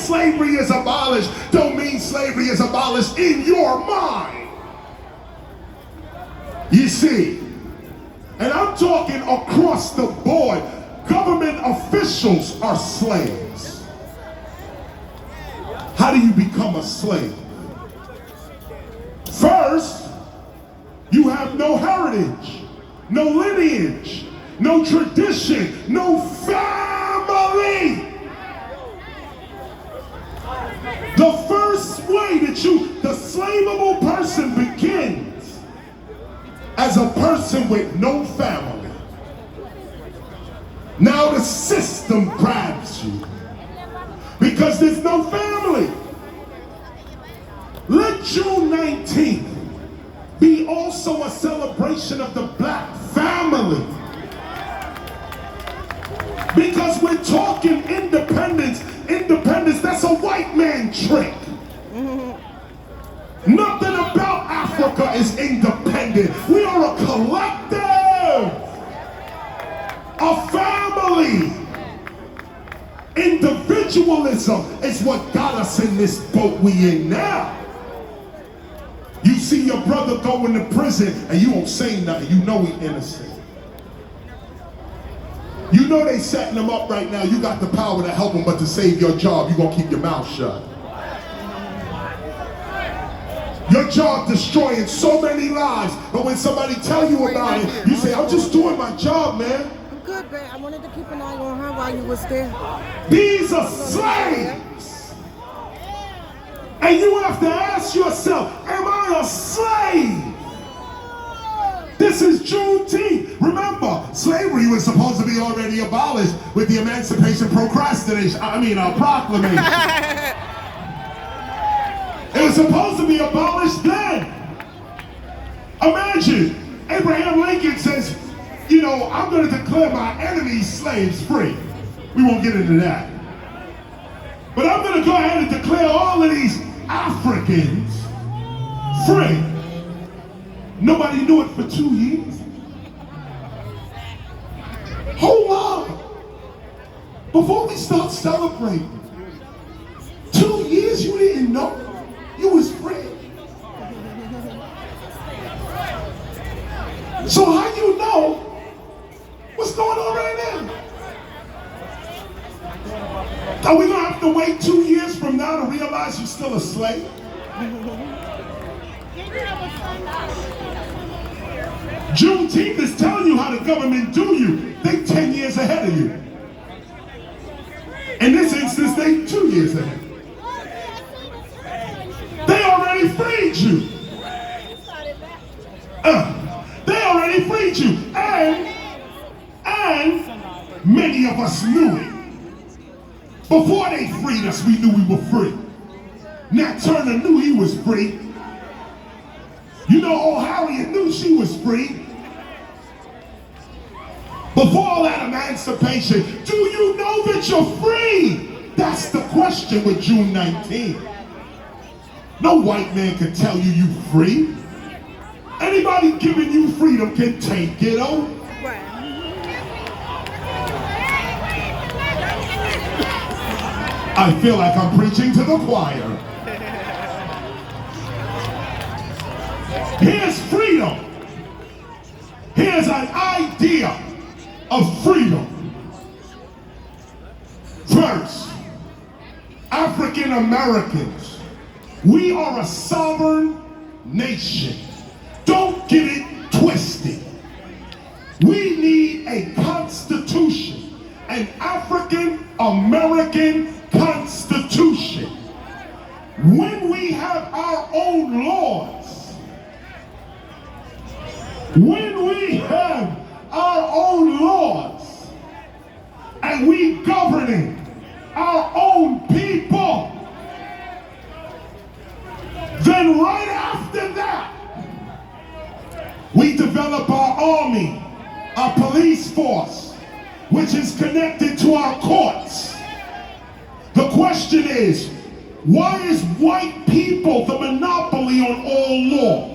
slavery is abolished don't mean slavery is abolished in your mind. You see, and I'm talking across the board. Government officials are slaves. How do you become a slave? First, you have no heritage, no lineage, no tradition, no family. The first way that the slaveable person begins as a person with no family. Now the system grabs you because there's no family. Let June 19th be also a celebration of the black family. Because we're talking independence. Independence, that's a white man trick. Nothing about Africa is independent. We are a collective. A family. Individualism is what got us in this boat we in now. You see your brother going to prison and you won't say nothing. You know he's innocent. You know they setting him up right now. You got the power to help him, but to save your job, you're gonna keep your mouth shut. Your job destroying so many lives, but when somebody tell you about it, you say, I'm just doing my job, man. Good, babe. I wanted to keep an eye on her while you was there. These are slaves. And you have to ask yourself, am I a slave? This is Juneteenth. Remember, slavery was supposed to be already abolished with the Emancipation Proclamation. It was supposed to be abolished then. Imagine, Abraham Lincoln says, you know, I'm going to declare my enemies slaves free. We won't get into that. But I'm going to go ahead and declare all of these Africans free. Nobody knew it for 2 years. Hold on. Before we start celebrating, 2 years you didn't know you was free. So how you know what's going on right now? Are we gonna have to wait 2 years from now to realize you're still a slave? Juneteenth is telling you how the government do you. They 10 years ahead of you. In this instance, they 2 years ahead. They already freed you. They already freed you. And many of us knew it. Before they freed us, we knew we were free. Nat Turner knew he was free. You know, old Harriet knew she was free. Before all that emancipation, do you know that you're free? That's the question with June 19th. No white man can tell you you free. Anybody giving you freedom can take it over. I feel like I'm preaching to the choir. Here's freedom. Here's an idea of freedom. First, African Americans, we are a sovereign nation. Don't get it twisted. We need a constitution, an African American constitution. When we have our own laws, when we have our own laws, and we governing our own people, then right after that, we develop our army, our police force, which is connected to our courts. The question is, why is white people the monopoly on all law?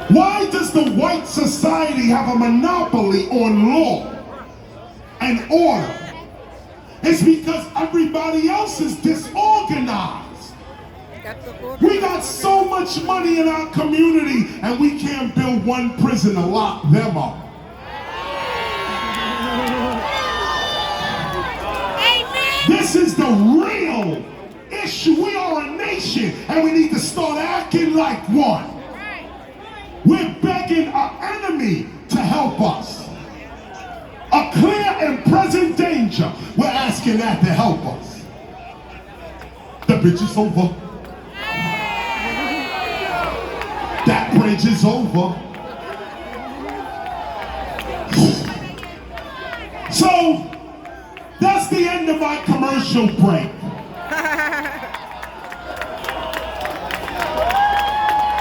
Why does the white society have a monopoly on law and order? It's because everybody else is disorganized. We got so much money in our community and we can't build one prison to lock them up. This is the real issue. We are a nation and we need to start acting like one. We're begging our enemy to help us. A clear and present danger. We're asking that to help us. The bridge is over. That bridge is over. So, that's the end of my commercial break.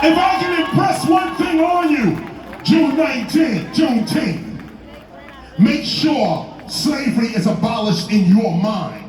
If I can impress one thing on you, June 19th, Juneteenth, make sure slavery is abolished in your mind.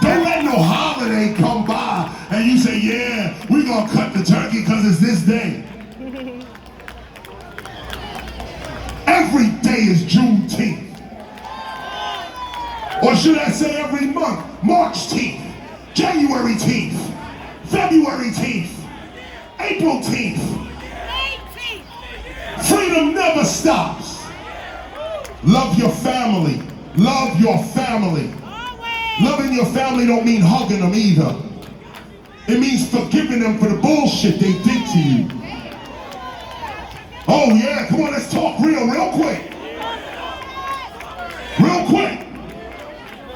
Don't let no holiday come by and you say, yeah, we're gonna cut the turkey because it's this day. Every day is Juneteenth. Or should I say every month? March 10th, January 10th, February 10th, April 10th. Freedom never stops. Love your family. Love your family. Loving your family don't mean hugging them either. It means forgiving them for the bullshit they did to you. Oh yeah, come on, let's talk real quick. Real quick.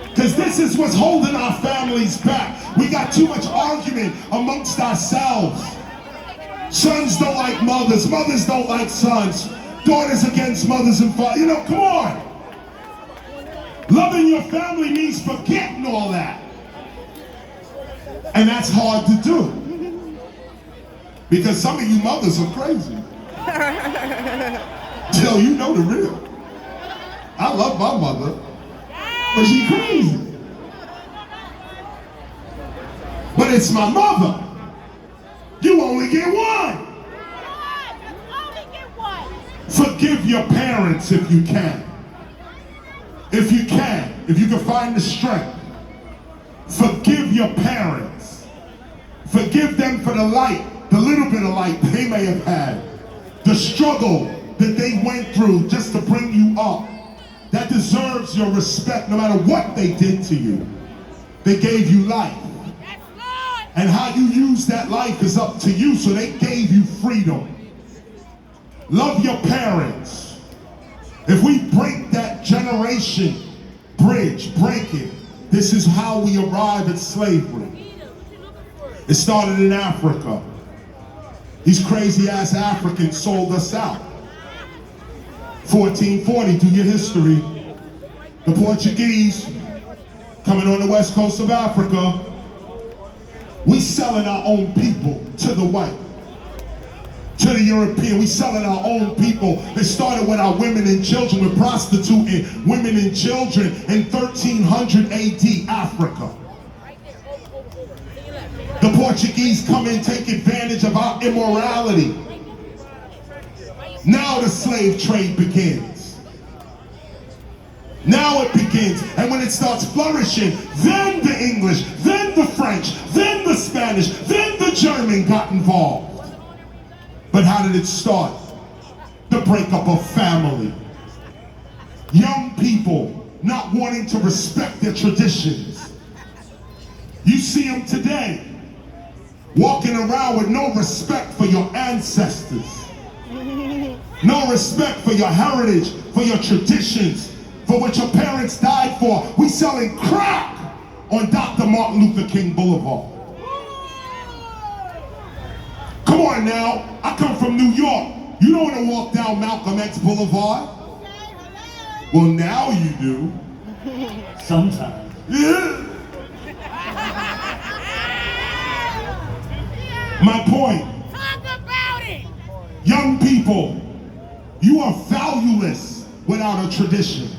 Because this is what's holding our families back. We got too much argument amongst ourselves. Sons don't like mothers. Mothers don't like sons. Daughters against mothers and fathers. You know, come on. Loving your family means forgetting all that. And that's hard to do. Because some of you mothers are crazy. Till you know the real. I love my mother, but she's crazy. But it's my mother. You only get one. Forgive your parents if you can. If you can find the strength, forgive your parents. Forgive them for the light, the little bit of light they may have had, the struggle that they went through just to bring you up. That deserves your respect no matter what they did to you. They gave you life. And how you use that life is up to you, so they gave you freedom. Love your parents. If we break that generation bridge, break it, this is how we arrive at slavery. It started in Africa. These crazy ass Africans sold us out. 1440, do your history. The Portuguese coming on the west coast of Africa. We selling our own people to the white, to the European. We selling our own people. It started with our women and children. We're prostituting women and children in 1300 AD Africa. The Portuguese come and take advantage of our immorality. Now the slave trade begins. Now it begins. And when it starts flourishing, then the English, then the French, then the Spanish, then the German got involved. But how did it start? The breakup of family. Young people not wanting to respect their traditions. You see them today walking around with no respect for your ancestors. No respect for your heritage, for your traditions, for what your parents died for. We selling crack on Dr. Martin Luther King Boulevard. Come on now, I come from New York. You don't want to walk down Malcolm X Boulevard. Well, now you do. Sometimes. Yeah. My point. Talk about it. Young people, you are valueless without a tradition.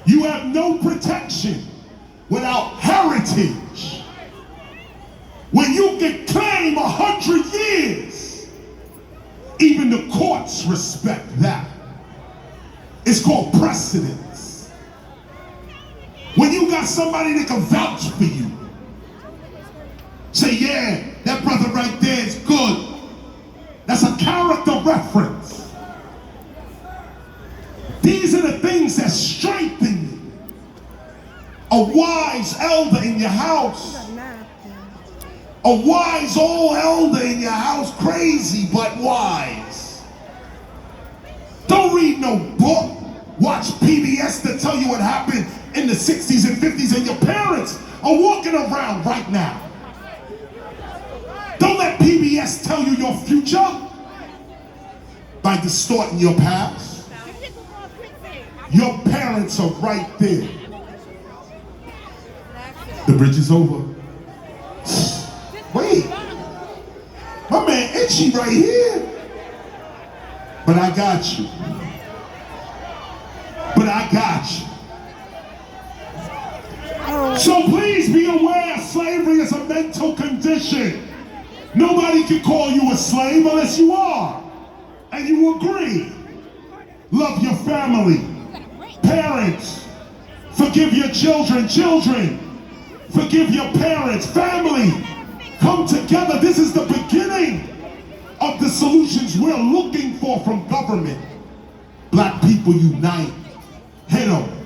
You have no protection without heritage. When you can claim 100 years, even the courts respect that. It's called precedence. When you got somebody that can vouch for you. Say, yeah, that brother right there is good. That's a character reference. These are the things that strengthen you. A wise elder in your house. A wise old elder in your house, crazy but wise. Don't read no book. Watch PBS to tell you what happened in the 60s and 50s, and your parents are walking around right now. Don't let PBS tell you your future by distorting your past. Your parents are right there. The bridge is over. Wait, my man Itchy right here. But I got you. But I got you. So please be aware, slavery is a mental condition. Nobody can call you a slave unless you are. And you agree. Love your family. Parents, forgive your children. Children, forgive your parents. Family, come together. This is the beginning of the solutions we're looking for from government. Black people unite. Hit 'em.